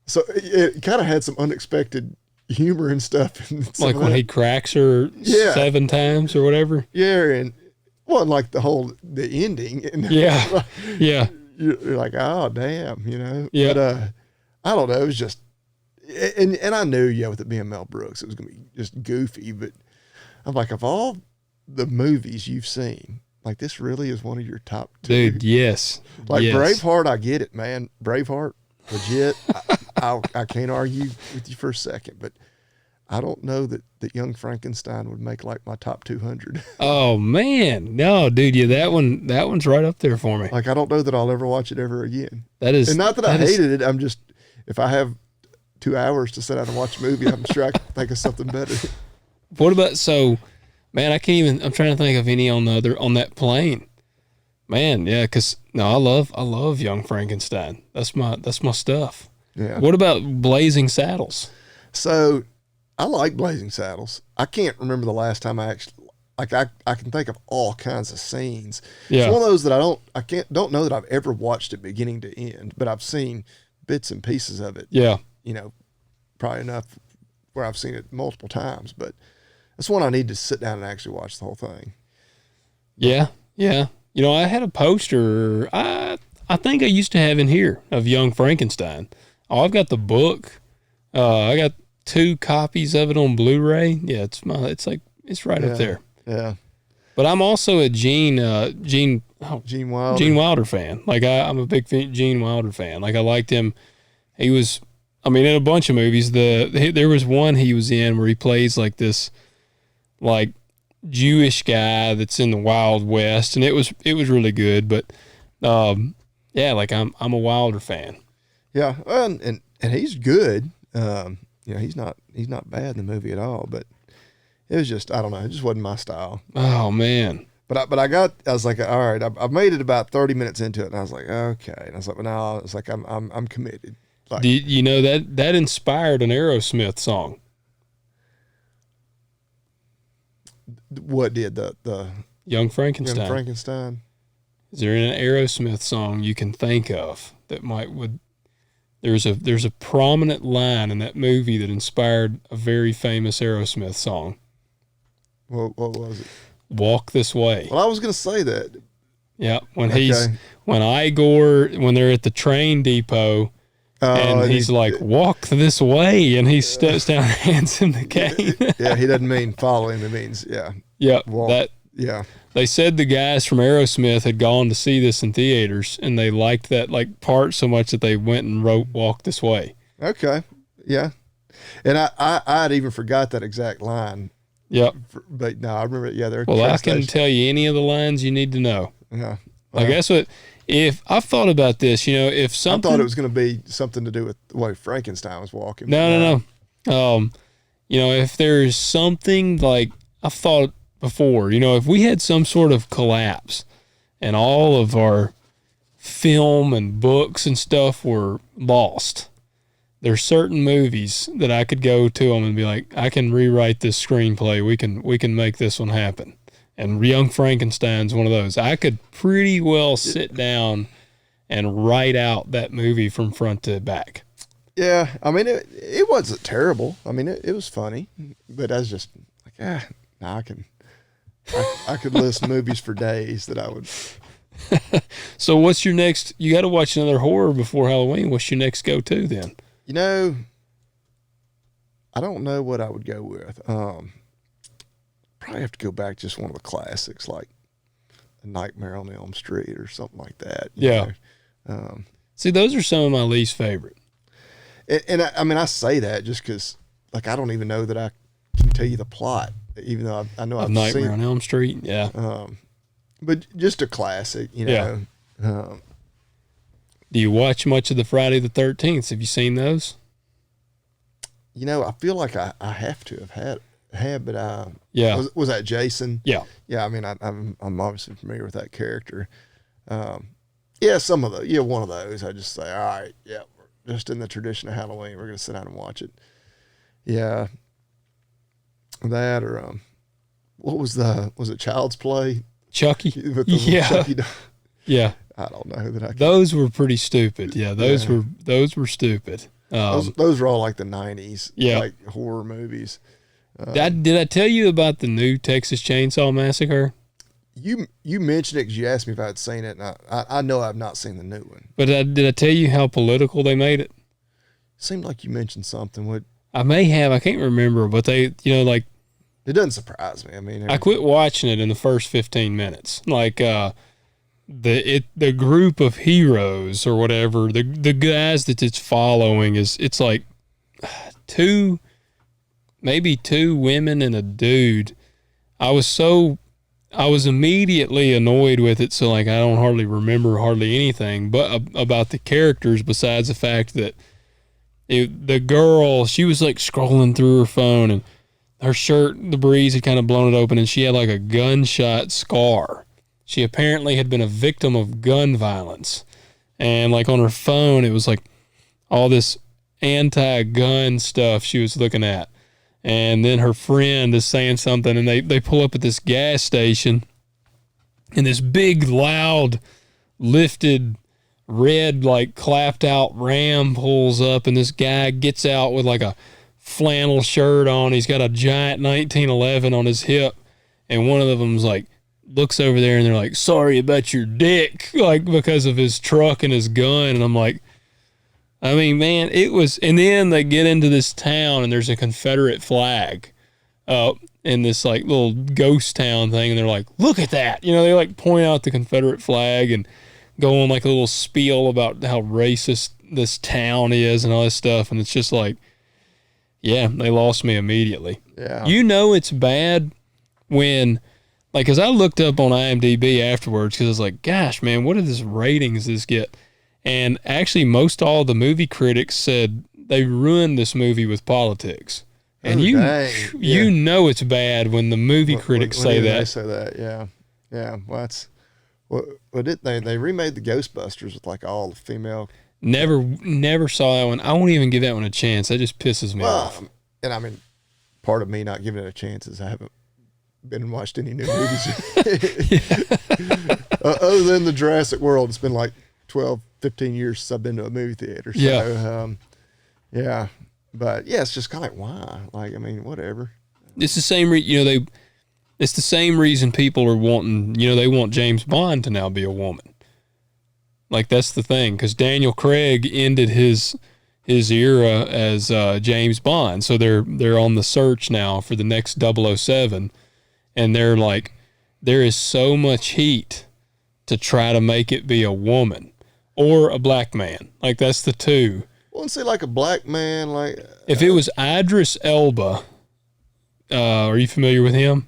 so it kind of had some unexpected humor and stuff. Like when he cracks her 7 times or whatever. Yeah, and like the ending. And yeah, yeah. You're like, oh damn, Yeah. But I don't know. It was just. And I knew, with it being Mel Brooks, it was going to be just goofy. But I'm like, of all the movies you've seen, like this really is one of your top 2. Dude, yes. Like yes. Braveheart, I get it, man. Braveheart, legit. I can't argue with you for a second, but I don't know that Young Frankenstein would make like my top 200. Oh man, no, dude, yeah, that one's right up there for me. Like I don't know that I'll ever watch it ever again. That is, and not that I hated it. I'm just, if I have 2 hours to sit down and watch a movie, I'm sure I can think of something better. What about, man, I'm trying to think of any on that plane. Man, yeah, because I love Young Frankenstein. That's my stuff. Yeah. What about Blazing Saddles? So I like Blazing Saddles. I can't remember the last time I actually, like I can think of all kinds of scenes. Yeah. It's one of those that don't know that I've ever watched it beginning to end, but I've seen bits and pieces of it. Yeah. Probably enough where I've seen it multiple times, but that's one I need to sit down and actually watch the whole thing. Yeah. Yeah. I had a poster, I think I used to have in here of Young Frankenstein. Oh, I've got the book. I got 2 copies of it on Blu-ray. Yeah, it's like It's right up there. Yeah. But I'm also a Gene Gene Wilder fan. Like I'm a big Gene Wilder fan. Like I liked him. He was, I mean, in a bunch of movies. There was one he was in where he plays like this, like Jewish guy that's in the Wild West, and it was really good. But yeah, like I'm a Wilder fan. Yeah, and he's good. He's not bad in the movie at all. But it was just, I don't know, it just wasn't my style. Oh man. But I was like, all right, I've made it about 30 minutes into it, and I was like, okay. And I was like, well, now it's like I'm committed. Like, you know that inspired an Aerosmith song? What did the Young Frankenstein? Young Frankenstein. Is there an Aerosmith song you can think of that would? There's a prominent line in that movie that inspired a very famous Aerosmith song. What was it? Walk This Way. Well, I was going to say that. Yeah, when Igor, when they're at the train depot, and he's like, walk this way, and he steps down and hands him the cane. Yeah, he doesn't mean follow him, it means, Yeah, walk. They said the guys from Aerosmith had gone to see this in theaters, and they liked that like part so much that they went and wrote Walk This Way. Okay, yeah. And I'd even forgot that exact line. Yep. But no, I remember it. Yeah, they're well, I can tell you any of the lines you need to know. Yeah. Well, like that's what, if I've thought about this, if something. I thought it was going to be something to do with the way Frankenstein was walking. No. If there's something like I've thought before, if we had some sort of collapse and all of our film and books and stuff were lost, there's certain movies that I could go to them and be like, I can rewrite this screenplay. We can make this one happen. And Young Frankenstein's one of those. I could pretty well sit down and write out that movie from front to back. Yeah, I mean, it wasn't terrible. I mean, it was funny, but I was just like, I could list movies for days that I would. So what's your next? You got to watch another horror before Halloween. What's your next go-to then? I don't know what I would go with. Probably have to go back to just one of the classics, like A Nightmare on Elm Street or something like that. Yeah. See, those are some of my least favorite. And I mean, I say that just because, like, I don't even know that I can tell you the plot, even though I know I've seen Nightmare on Elm Street. Yeah. But just a classic, Yeah. Do you watch much of the Friday the 13th? Have you seen those? I feel like I have to have but yeah. Was that Jason? Yeah. Yeah. I mean, I'm obviously familiar with that character. Yeah, some of the one of those. I just say, all right, yeah, we're just in the tradition of Halloween. We're gonna sit down and watch it. Yeah. That or was it Child's Play? Chucky. With the Chucky dog. Yeah. I don't know that I can. Those were pretty stupid. Yeah, those were stupid. Those were all like the 90s, yeah, like horror movies. Did I tell you about the new Texas Chainsaw Massacre? You mentioned it because you asked me if I had seen it, and I know I've not seen the new one. But did I tell you how political they made it? Seemed like you mentioned something. What I may have, I can't remember, but they, like. It doesn't surprise me. I mean, I quit watching it in the first 15 minutes. Like, the group of heroes or whatever, the guys that it's following it's like maybe two women and a dude. I was immediately annoyed with it, so like I don't hardly remember anything but about the characters besides the fact that the girl, she was like scrolling through her phone and her shirt, the breeze had kind of blown it open and she had like a gunshot scar. She apparently had been a victim of gun violence. And like on her phone, it was like all this anti-gun stuff she was looking at. And then her friend is saying something and they pull up at this gas station and this big, loud, lifted, red, like clapped out Ram pulls up and this guy gets out with like a flannel shirt on. He's got a giant 1911 on his hip. And one of them's like, looks over there and they're like, sorry about your dick, like because of his truck and his gun. And I'm like, I mean, man, it was, and then they get into this town and there's a Confederate flag. in this like little ghost town thing, and they're like, "Look at that!" You know, they like point out the Confederate flag and go on like a little spiel about how racist this town is and all this stuff, and it's just like, yeah, they lost me immediately. Yeah. You know it's bad when, like, because I looked up on IMDb afterwards because I was like, gosh, man, what did this ratings this get? And actually, most all the movie critics said they ruined this movie with politics. And you know it's bad when the movie critics say that. They say that, yeah. Yeah, well, that's... Well, they remade the Ghostbusters with, like, all the female... Never saw that one. I won't even give that one a chance. That just pisses me off. And, I mean, part of me not giving it a chance is I haven't been and watched any new movies. Other than the Jurassic World, it's been, like, 12, 15 years since I've been to a movie theater. So, yeah. But yeah, it's just kind of like, why? Like, I mean, whatever. It's the same, it's the same reason people are wanting, they want James Bond to now be a woman. Like, that's the thing, because Daniel Craig ended his era as James Bond, so they're on the search now for the next 007, and they're like, there is so much heat to try to make it be a woman or a black man. Like, that's the two. Well, and see, like a black man, like... If it was Idris Elba, are you familiar with him?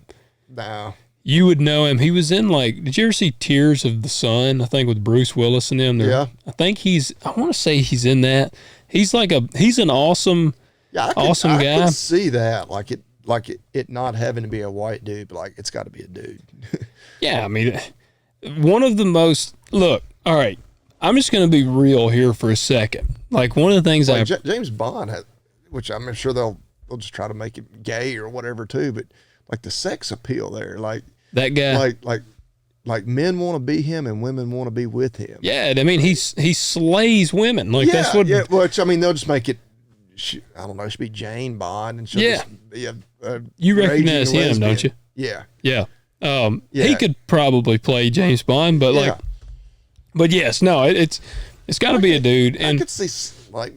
No. You would know him. He was in, like... Did you ever see Tears of the Sun? I think with Bruce Willis and them. Yeah. I think I want to say he's in that. He's an awesome, awesome guy. I could see that. Like it not having to be a white dude, but like it's got to be a dude. Yeah, I mean, one of the most... Look, all right. I'm just going to be real here for a second. Like, one of the things James Bond had, which I'm sure they'll just try to make it gay or whatever too, but like the sex appeal there, like that guy, like men want to be him and women want to be with him. Yeah, I mean, he slays women. Like, that's what. Yeah, which I mean, they'll just make it. I don't know. It should be Jane Bond, and she'll just be a you recognize him, lesbian. Don't you? Yeah. Yeah. He could probably play James Bond, but but yes, no, it's got to be a dude. And I could see, like,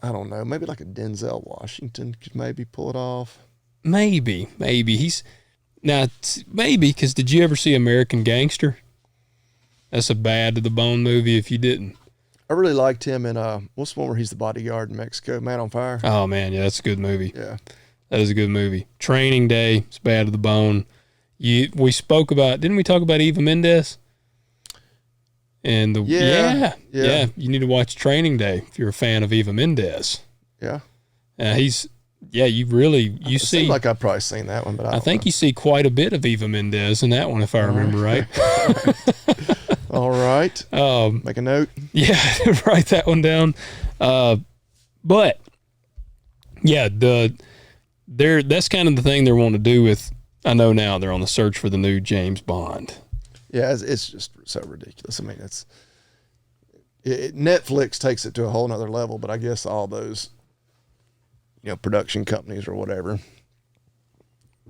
I don't know, maybe like a Denzel Washington could maybe pull it off. Maybe he's maybe because did you ever see American Gangster? That's a bad to the bone movie. If you didn't, I really liked him in what's the one where he's the bodyguard in Mexico, Man on Fire. Oh man, yeah, that's a good movie. Yeah, that is a good movie. Training Day, it's bad to the bone. We spoke about, didn't we talk about Eva Mendes? And you need to watch Training Day if you're a fan of Eva Mendes. Yeah, you see. Seems like I've probably seen that one, but I think you see quite a bit of Eva Mendes in that one, if I remember right. All right. Make a note. Yeah, write that one down. But yeah, that's kind of the thing they're wanting to do with. I know now they're on the search for the new James Bond. Yeah, it's just so ridiculous. I mean, Netflix takes it to a whole nother level, but I guess all those, production companies or whatever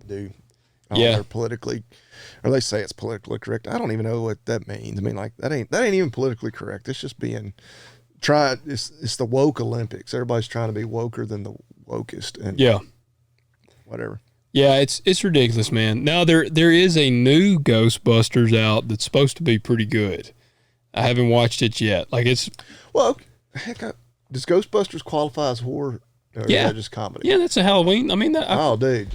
do. They're politically, or they say it's politically correct. I don't even know what that means. I mean, like that ain't even politically correct. It's just being tried. It's the woke Olympics. Everybody's trying to be woker than the wokest, and whatever. Yeah, it's ridiculous, man. Now there is a new Ghostbusters out that's supposed to be pretty good. I haven't watched it yet. Like does Ghostbusters qualify as horror? Or is that just comedy? Yeah, that's a Halloween. I mean, dude, all the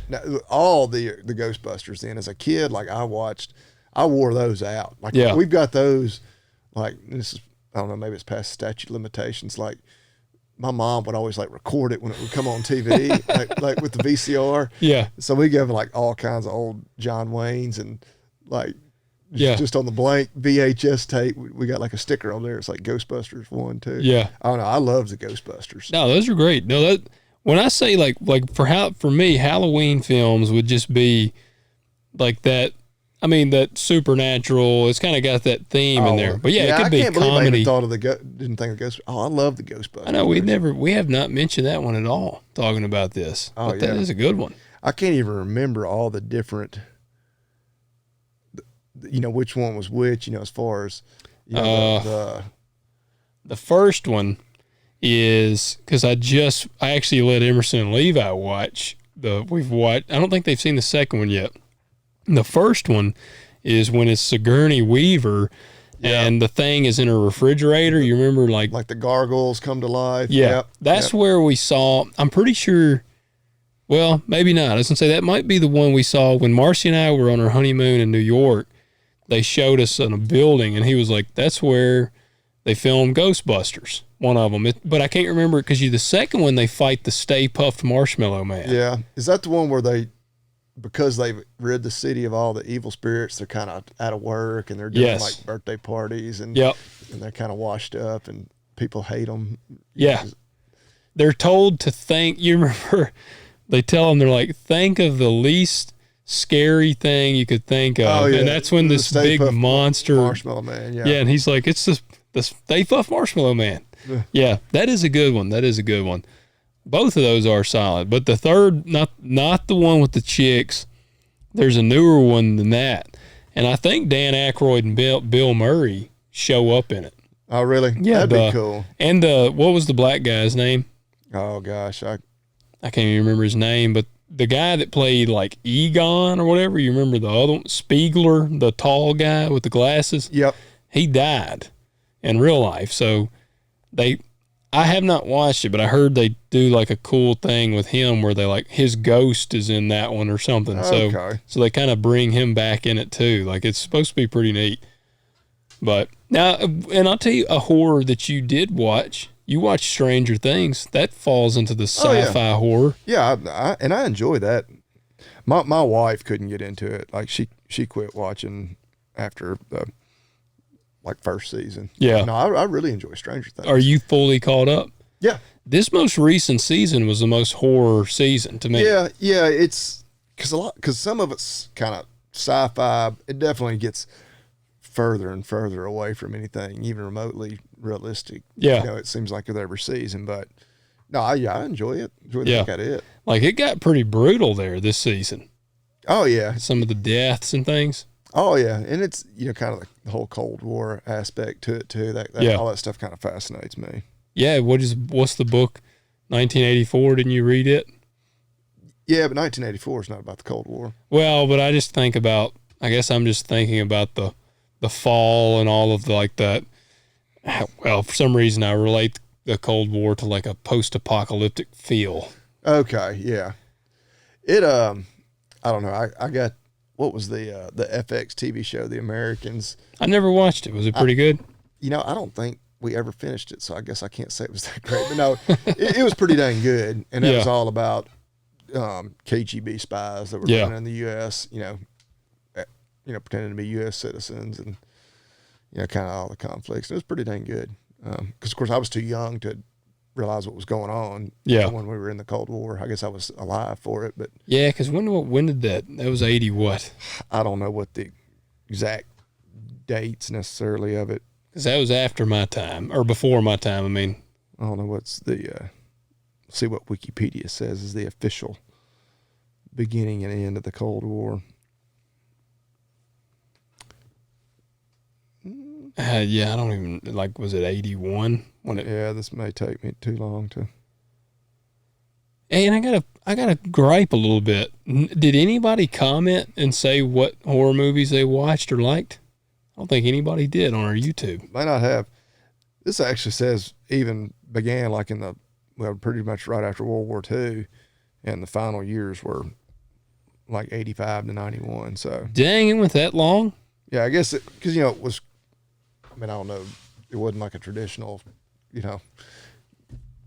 Ghostbusters. Then as a kid, like I wore those out. Like we've got those. Like this is, I don't know, maybe it's past statute of limitations. Like my mom would always like record it when it would come on TV, like with the VCR. Yeah. So we gave like all kinds of old John Waynes and like just on the blank VHS tape, we got like a sticker on there. It's like Ghostbusters 1, 2. Yeah. I don't know. I love the Ghostbusters. No, those are great. No, when I say like for me, Halloween films would just be like that. I mean, that supernatural. It's kind of got that theme in there. But it could be comedy. I can't believe I even thought of didn't think of Ghostbusters. Oh, I love the Ghostbusters. I know we have not mentioned that one at all. Talking about this, but that is a good one. I can't even remember all the different. Which one was which. As far as the first one is because I actually let Emerson and Levi watch we've watched. I don't think they've seen the second one yet. The first one is when it's Sigourney Weaver, and the thing is in a refrigerator. You remember, like the gargoyles come to life. Yeah, that's where we saw. I'm pretty sure. Well, maybe not. I was gonna say that might be the one we saw when Marcy and I were on our honeymoon in New York. They showed us in a building, and he was like, "That's where they filmed Ghostbusters." One of them, but I can't remember it because the second one they fight the Stay Puft Marshmallow Man. Yeah, is that the one where because they've rid the city of all the evil spirits, they're kind of out of work and they're doing like birthday parties and they're kind of washed up and people hate them. Yeah, they're told to think. You remember? They tell them, they're like, think of the least scary thing you could think of. Oh, yeah. And that's when this big monster. Marshmallow Man, yeah. Yeah, and he's like, it's the Stay Puft Marshmallow Man. Yeah, that is a good one. That is a good one. Both of those are solid. But the third, not the one with the chicks. There's a newer one than that. And I think Dan Aykroyd and Bill Murray show up in it. Oh, really? Yeah. That'd be cool. And what was the black guy's name? Oh, gosh. I can't even remember his name, but the guy that played like Egon or whatever, you remember the other one? Spiegler, the tall guy with the glasses? Yep. He died in real life. So I have not watched it, but I heard they do like a cool thing with him where they like his ghost is in that one or something. Okay. So they kind of bring him back in it too. Like it's supposed to be pretty neat. But now, and I'll tell you a horror that you did watch. You watched Stranger Things. That falls into the sci-fi horror. Yeah, I enjoy that. My wife couldn't get into it. Like she quit watching after the first season. Yeah. No, I really enjoy Stranger Things. Are you fully caught up? Yeah. This most recent season was the most horror season to me. Yeah, it's because some of it's kind of sci-fi. It definitely gets further and further away from anything even remotely realistic. Yeah. It seems like with every season, but no, I enjoy it. Enjoy the heck out of it. Like it got pretty brutal there this season. Oh yeah. Some of the deaths and things. Oh yeah, and it's kind of like the whole Cold War aspect to it too. That all that stuff kind of fascinates me. Yeah, what's the book? 1984. Didn't you read it? Yeah, but 1984 is not about the Cold War. Well, but I just think about. I guess I'm just thinking about the fall and all of like that. Well, for some reason I relate the Cold War to like a post-apocalyptic feel. Okay, yeah. It I don't know. I got. What was the FX TV show, The Americans? I never watched it. Was it pretty good? I don't think we ever finished it, so I guess I can't say it was that great. But no, it was pretty dang good, and it was all about KGB spies that were living in the U.S. Pretending to be U.S. citizens, and kind of all the conflicts. It was pretty dang good because, of course, I was too young to realize what was going on. When we were in the Cold War, I guess I was alive for it, but because when did that was 80 what? I don't know what the exact dates necessarily of it, because that was after my time or before my time. I mean, I don't know what's the see what Wikipedia says is the official beginning and end of the Cold War. I don't even was it 81 when it? Yeah, this may take me too long to. And I gotta gripe a little bit. Did anybody comment and say what horror movies they watched or liked? I don't think anybody did on our YouTube. May not have. This actually says even began pretty much right after World War II, and the final years were like 85 to 91. So dang, it went that long. Yeah, I guess because it was. I mean, I don't know. It wasn't like a traditional,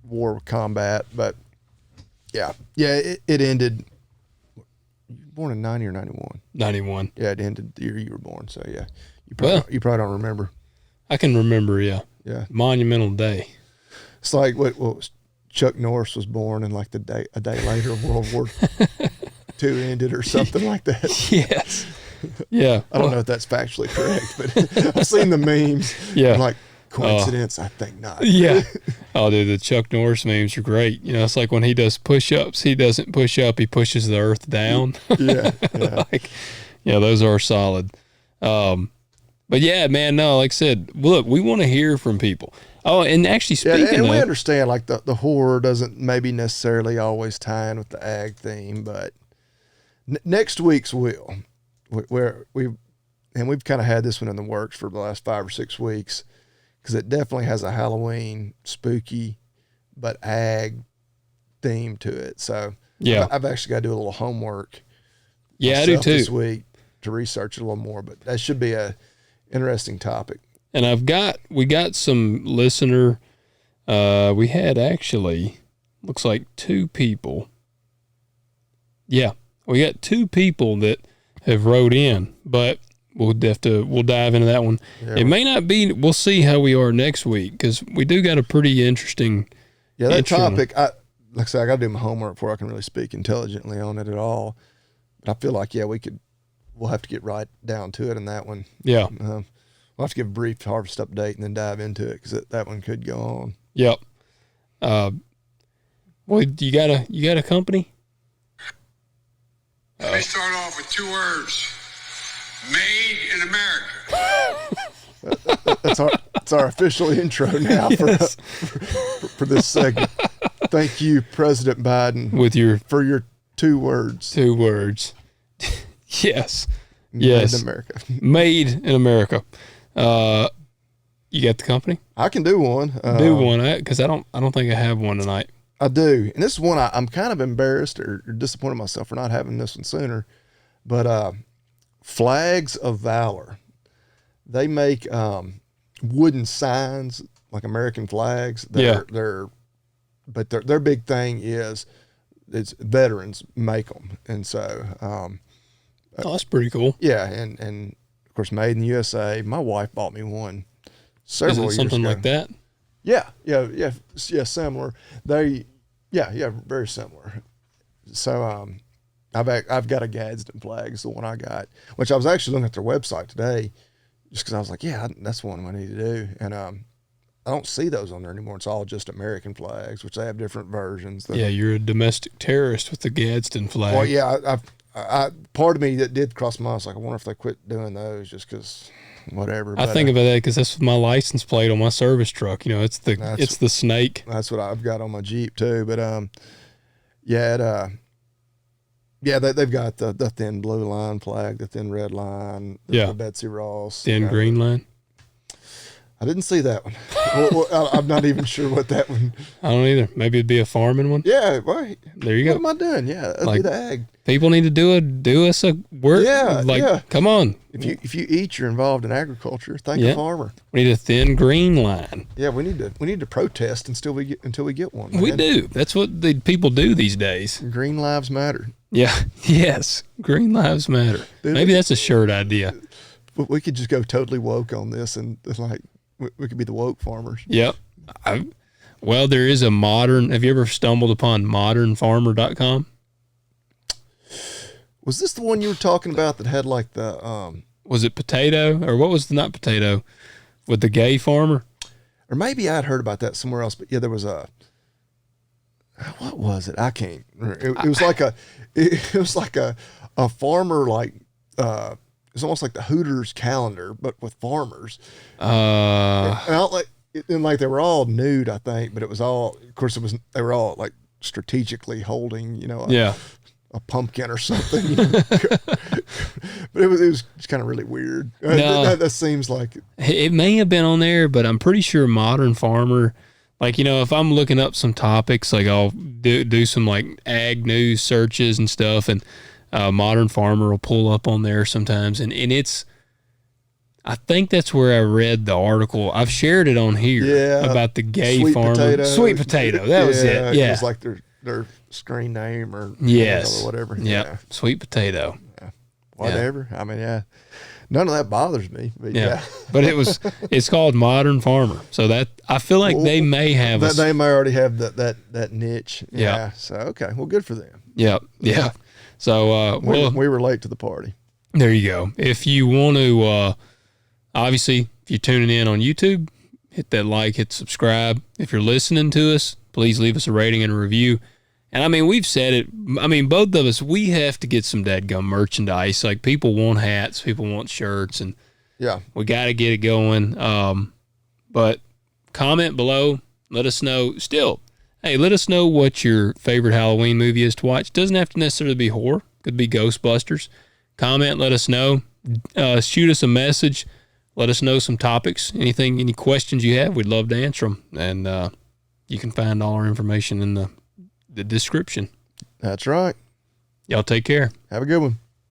war combat, but yeah, it ended. You were born in 90 or 91? 91. Yeah, it ended the year you were born. So yeah, you probably don't remember. I can remember. Yeah. Yeah. Monumental day. It's like what was Chuck Norris was born, and like a day later, World War II ended or something like that. Yes. Yeah. I don't know if that's factually correct, but I've seen the memes. Yeah. I'm like, coincidence? I think not. Yeah. Oh, dude, the Chuck Norris memes are great. It's like when he does push-ups, he doesn't push up, he pushes the earth down. Yeah. Those are solid. But yeah, man, no, like I said, look, we want to hear from people. Oh, and actually speaking and we of, understand like the horror doesn't maybe necessarily always tie in with the ag theme, but next week's will, where we've kind of had this one in the works for the last 5 or 6 weeks, because it definitely has a Halloween spooky but ag theme to it. So yeah, I've actually got to do a little homework. Yeah, I do too. This week to research it a little more, but that should be a interesting topic. And we got some listener. We had actually looks like 2 people. Yeah, we got 2 people that have wrote in, but we'll dive into that one. Yeah, it may not be. We'll see how we are next week, because we do got a pretty interesting. Yeah, that topic. Like I said, I got to do my homework before I can really speak intelligently on it at all. But I feel like we'll have to get right down to it in that one. Yeah. We'll have to give a brief harvest update and then dive into it, because that one could go on. Yep. Well, you got a company? Let me start off with 2 words. Made in America. That's our official intro now Yes. for this segment. Thank you, President Biden, for your 2 words. 2 words. Yes. Made in America. Made in America. You got the company? I can do one. Do one, because I don't think I have one tonight. I do, and this is one I'm kind of embarrassed or disappointed myself for not having this one sooner. But Flags of Valor, they make wooden signs like American flags. But their big thing is it's veterans make them, and so That's pretty cool. yeah, and of course made in the USA. My wife bought me one several years ago. Something like that? Yeah, similar. Very similar. So I've got a Gadsden flag, is the one I got, which I was actually looking at their website today, just because I was like, yeah, that's one I need to do, and I don't see those on there anymore. It's all just American flags, which they have different versions. Yeah, you're a domestic terrorist with the Gadsden flag. Well, yeah, I part of me that did cross my mind. I was like, I wonder if they quit doing those just because. Whatever. I think about that because that's my license plate on my service truck. It's the snake. That's what I've got on my Jeep too. But they've got the thin blue line flag, the thin red line, the Betsy Ross, thin green line. I didn't see that one. I'm not even sure what that one. I don't either. Maybe it'd be a farming one. Yeah, right. There you go. What am I doing? Yeah, that'd be the ag. People need to do us a work. Yeah, come on. If you eat, you're involved in agriculture. Thank a farmer. We need a thin green line. Yeah, we need to protest until we get one. Man. We do. That's what the people do these days. Green lives matter. Yeah. Yes. Green lives matter. Maybe that's a shirt idea. But we could just go totally woke on this, and like we could be the woke farmers. Yep. Well, there is a modern. Have you ever stumbled upon modernfarmer.com? Was this the one you were talking about that had like the was it potato, or what was not potato, with the gay farmer? Or maybe I'd heard about that somewhere else, but yeah, there was what was it? I can't remember. It was like a farmer, like it's almost like the Hooters calendar, but with farmers. And like they were all nude, I think, but it was all, of course, they were all like strategically holding, a pumpkin or something. But it was kind of really weird. No, that seems like it may have been on there, but I'm pretty sure Modern Farmer, like, if I'm looking up some topics, like I'll do some like ag news searches and stuff, and Modern Farmer will pull up on there sometimes, and it's, I think that's where I read the article. I've shared it on here about the gay farmer. Sweet potato. That was it. Yeah. It was like their screen name or whatever. Yeah. Sweet potato. Yeah. Whatever. Yeah. I mean, yeah. None of that bothers me. But but it's called Modern Farmer. So that, I feel like they may have they may already have that niche. Yeah. So okay. Well, good for them. Yeah. Yeah. So we were late to the party. There you go. If you want to obviously, if you're tuning in on YouTube, hit that like, hit subscribe. If you're listening to us, please leave us a rating and a review. And I mean, we've said it. I mean, both of us, we have to get some dadgum merchandise. Like, people want hats, people want shirts, and we got to get it going. But comment below. Let us know. Still, hey, let us know what your favorite Halloween movie is to watch. Doesn't have to necessarily be horror. Could be Ghostbusters. Comment, let us know. Shoot us a message. Let us know some topics. Any questions you have, we'd love to answer them. And you can find all our information in the description. That's right. Y'all take care. Have a good one.